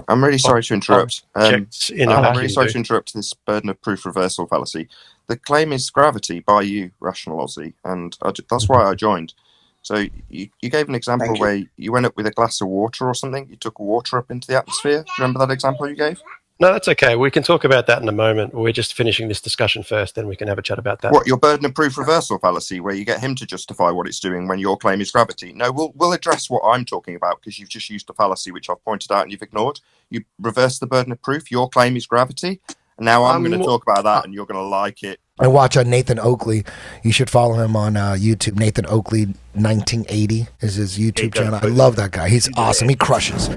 I'm really sorry to interrupt. I'm really sorry to interrupt this burden of proof reversal fallacy. The claim is gravity by you, Rational Aussie, and that's why I joined. So you gave an example where you went up with a glass of water or something. You took water up into the atmosphere. Do you remember that example you gave? No, that's okay. We can talk about that in a moment. We're just finishing this discussion first, then we can have a chat about that. What, your burden of proof reversal fallacy, where you get him to justify what it's doing when your claim is gravity? No, we'll address what I'm talking about, because you've just used a fallacy which I've pointed out and you've ignored. You reverse the burden of proof. Your claim is gravity. And now I'm going to talk about that, and you're going to like it. And watch Nathan Oakley. You should follow him on YouTube. Nathan Oakley 1980 is his YouTube channel. I love that guy. He's awesome. He crushes.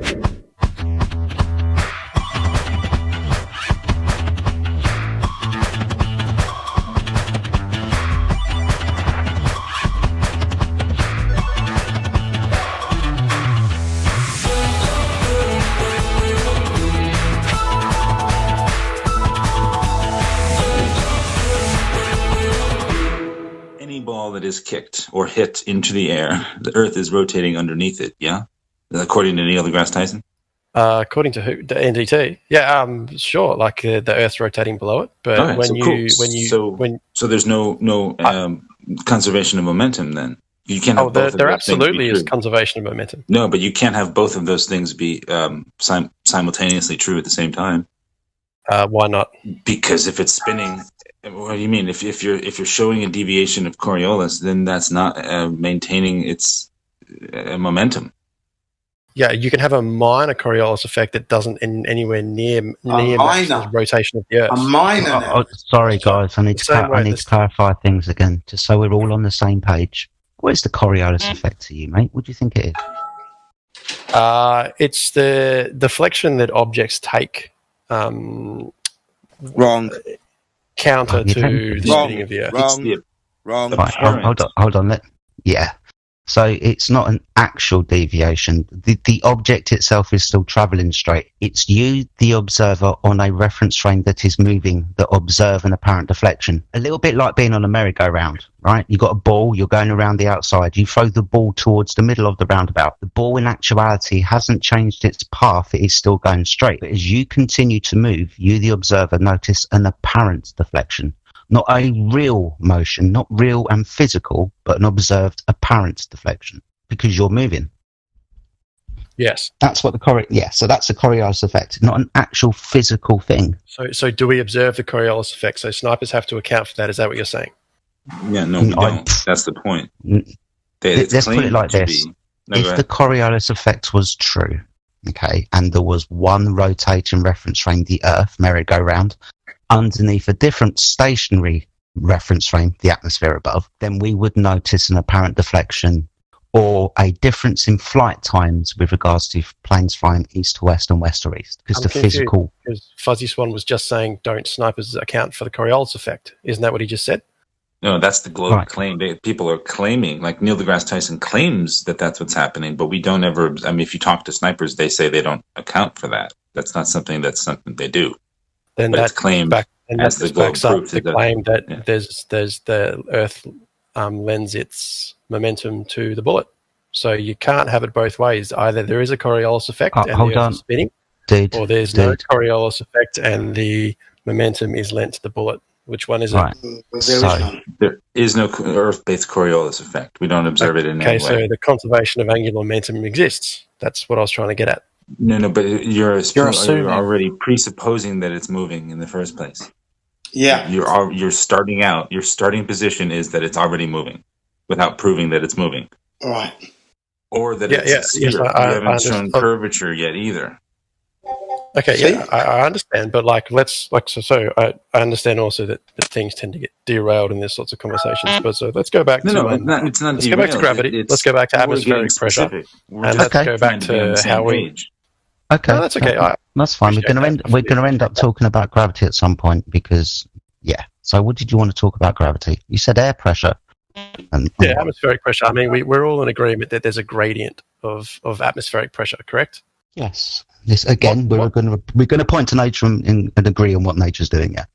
That is kicked or hit into the air, the Earth is rotating underneath it. Yeah, according to Neil deGrasse Tyson. According to who? The NDT. Yeah, sure. Like the Earth's rotating below it, but so there's no conservation of momentum. Then you can't. Have both there absolutely is conservation of momentum. No, but you can't have both of those things be simultaneously true at the same time. Why not? Because if it's spinning. What do you mean? If you're showing a deviation of Coriolis, then that's not maintaining its momentum. Yeah, you can have a minor Coriolis effect that doesn't anywhere near the rotation of the Earth. A minor. Sorry, guys. I need to clarify things again, just so we're all on the same page. What is the Coriolis effect to you, mate? What do you think it is? It's the deflection that objects take. Wrong. Counter to the spinning of the Earth. Wrong. Right, hold on. Yeah. So it's not an actual deviation. The object itself is still travelling straight. It's you, the observer, on a reference frame that is moving that observe an apparent deflection. A little bit like being on a merry-go-round, right? You've got a ball, you're going around the outside. You throw the ball towards the middle of the roundabout. The ball, in actuality, hasn't changed its path. It is still going straight. But as you continue to move, you, the observer, notice an apparent deflection. Not a real motion, not real and physical, but an observed apparent deflection because you're moving. Yes. That's what so that's the Coriolis effect, not an actual physical thing. So do we observe the Coriolis effect? So snipers have to account for that. Is that what you're saying? Yeah, no, we don't. That's the point. Let's put it like this. If the Coriolis effect was true, okay, and there was one rotating reference frame, the Earth, merry-go-round, underneath a different stationary reference frame, the atmosphere above, then we would notice an apparent deflection or a difference in flight times with regards to planes flying east to west and west to east. Because because Fuzzy Swan was just saying, don't snipers account for the Coriolis effect. Isn't that what he just said? No, that's the global claim. People are claiming, like Neil deGrasse Tyson claims that that's what's happening, but we don't ever, I mean, if you talk to snipers, they say they don't account for that. That's not something they do. Then but it's claimed as the globe proof the claim that there's the Earth lends its momentum to the bullet. So you can't have it both ways. Either there is a Coriolis effect and the Earth is spinning, or there's no Coriolis effect and the momentum is lent to the bullet. Which one is it? There is no Earth-based Coriolis effect. We don't observe it in any way. Okay, so the conservation of angular momentum exists. That's what I was trying to get at. No, but you're already presupposing that it's moving in the first place. Yeah. You're starting out. Your starting position is that it's already moving, without proving that it's moving. All right. Or that it's a sphere. You haven't shown curvature yet either. Okay, yeah, I understand, but I understand also that things tend to get derailed in these sorts of conversations. But so let's go back to it's not. Let's go back to gravity. Let's go back to atmospheric pressure, and let's go back to how we. Okay, no, that's okay. That's fine. We're going to end up talking about gravity at some point because So, what did you want to talk about gravity? You said air pressure. Atmospheric pressure. I mean, we're all in agreement that there's a gradient of atmospheric pressure, correct? Yes. This again, we're going to point to nature and agree on what nature's doing. Yeah.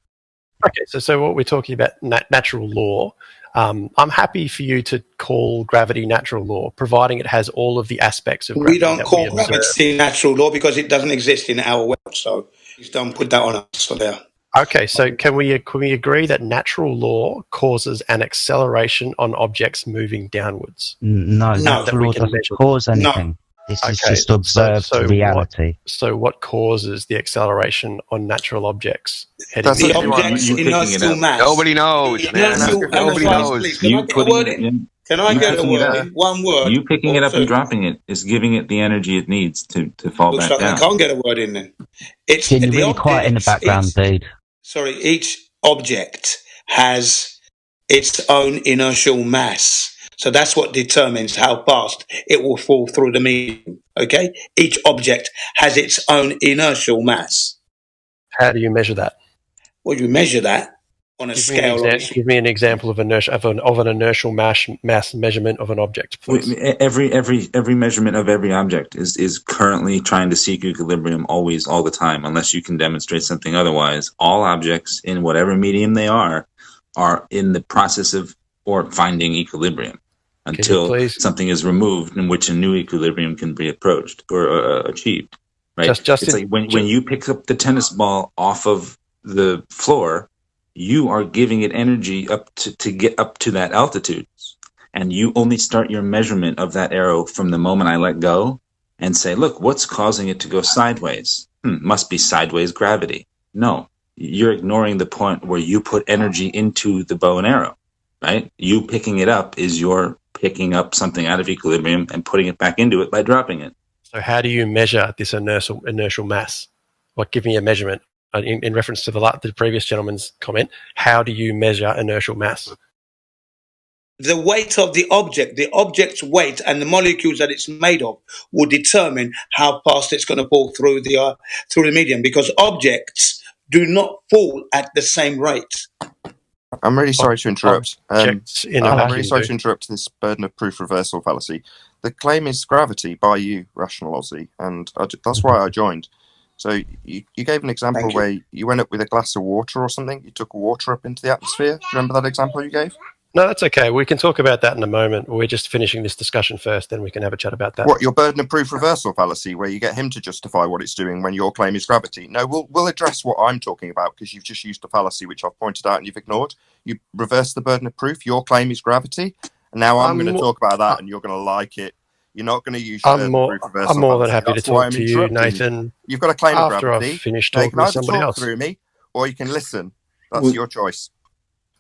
Okay, so what we're talking about, natural law. I'm happy for you to call gravity natural law, providing it has all of the aspects of gravity. We don't call gravity natural law because it doesn't exist in our world. So please don't put that on us. So there. Okay, so can we agree that natural law causes an acceleration on objects moving downwards? No, natural law doesn't cause anything. No. This is just observed reality. So what causes the acceleration on natural objects? The object's inertial mass. Nobody knows, man. Nobody knows. Can I get a word in? One word. You picking it up and dropping it is giving it the energy it needs to fall back down. I can't get a word in then. You're really quiet in the background, dude. Sorry, each object has its own inertial mass. So that's what determines how fast it will fall through the medium. Okay? Each object has its own inertial mass. How do you measure that? Well, you measure that on a scale. Give me an example of an inertial mass measurement of an object, please. Every measurement of every object is currently trying to seek equilibrium always, all the time, unless you can demonstrate something otherwise. All objects in whatever medium they are in the process of finding equilibrium until something is removed in which a new equilibrium can be approached or achieved. Right? It's like when you pick up the tennis ball off of the floor, you are giving it energy up to get up to that altitude. And you only start your measurement of that arrow from the moment I let go and say, look, what's causing it to go sideways? Must be sideways gravity. No, you're ignoring the point where you put energy into the bow and arrow, right? You picking it up is your picking up something out of equilibrium and putting it back into it by dropping it. So how do you measure this inertial mass? Give me a measurement. In reference to the previous gentleman's comment, how do you measure inertial mass? The weight of the object's weight and the molecules that it's made of will determine how fast it's going to fall through the medium, because objects do not fall at the same rate. I'm really sorry to interrupt. I'm really sorry to interrupt this burden of proof reversal fallacy. The claim is gravity by you, Rational Aussie, and that's why I joined. So you gave an example where you went up with a glass of water or something. You took water up into the atmosphere. Do you remember that example you gave? No, that's okay. We can talk about that in a moment. We're just finishing this discussion first, then we can have a chat about that. What, your burden of proof reversal fallacy, where you get him to justify what it's doing when your claim is gravity? No, we'll address what I'm talking about, because you've just used a fallacy which I've pointed out and you've ignored. You reverse the burden of proof. Your claim is gravity, and now I'm going to talk about that, and you're going to like it. You're not going to use your burden of proof reversal. I'm more than happy to talk to you, Nathan. You've got a claim of gravity. After I've finished talking to somebody else. Through me, or you can listen. That's your choice.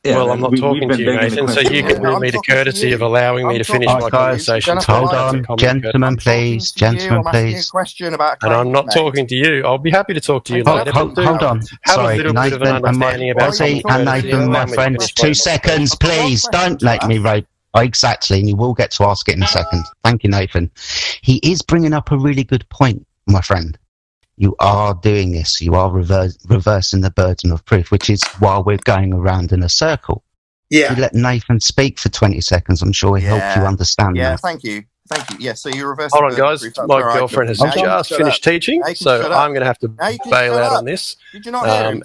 Yeah, well, I'm not talking to you, Nathan, so you can do me the courtesy of allowing me to finish my conversation. Hold on, gentlemen, please. Gentlemen, please. And I'm not talking to you. I'll be happy to talk to you later. Hold on. Sorry, Nathan and Nathan, my friends. 2 seconds, please. Don't let me rope. Exactly, and you will get to ask it in a second. Thank you, Nathan. He is bringing up a really good point, my friend. You are doing this. You are reversing the burden of proof, which is why we're going around in a circle. Yeah. If you let Nathan speak for 20 seconds, I'm sure he'll help you understand that. Yeah, thank you. Yeah, so you reverse. Hold on, guys. My girlfriend has just finished teaching, so I'm going to have to bail out on this. Did you not hear him?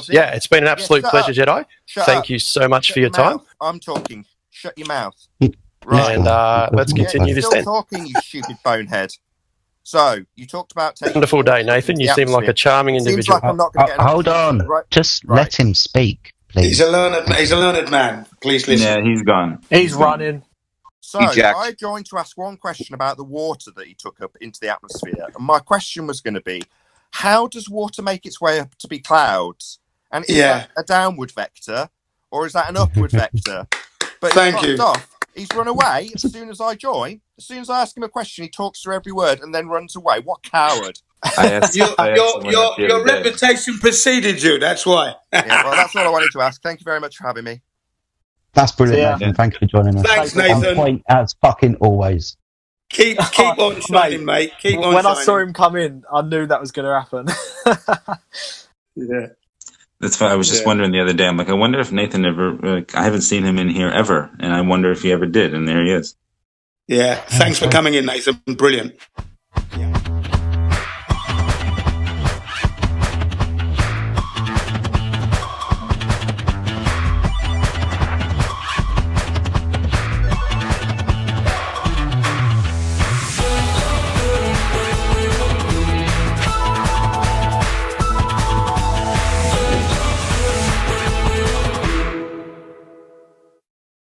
Yeah, it's been an absolute pleasure, Jedi. Thank you so much for your time. I'm talking. Shut your mouth. Right, and let's continue this then. Still talking, you stupid bonehead. So, you talked about taking... Wonderful day, Nathan. You seem like a charming individual. Like I'm not going to get hold on. Just let him speak, please. He's a learned man. Please listen. Yeah, he's gone. He's running. So, I joined to ask one question about the water that he took up into the atmosphere. And my question was going to be, how does water make its way up to be clouds? And is that a downward vector, or is that an upward vector? But thank you. He's run away as soon as I join. As soon as I ask him a question, he talks through every word and then runs away. What coward! Your reputation preceded you. That's why. Yeah, well, that's all I wanted to ask. Thank you very much for having me. That's brilliant, Nathan. Thank you for joining us. Thanks, Nathan. On point as fucking always. Keep on shining, mate. Keep on when shining. I saw him come in, I knew that was going to happen. Yeah. That's why I was just wondering the other day. I'm like, I wonder if Nathan ever... I haven't seen him in here ever, and I wonder if he ever did, and there he is. Yeah, thanks for coming in, Nathan. Brilliant.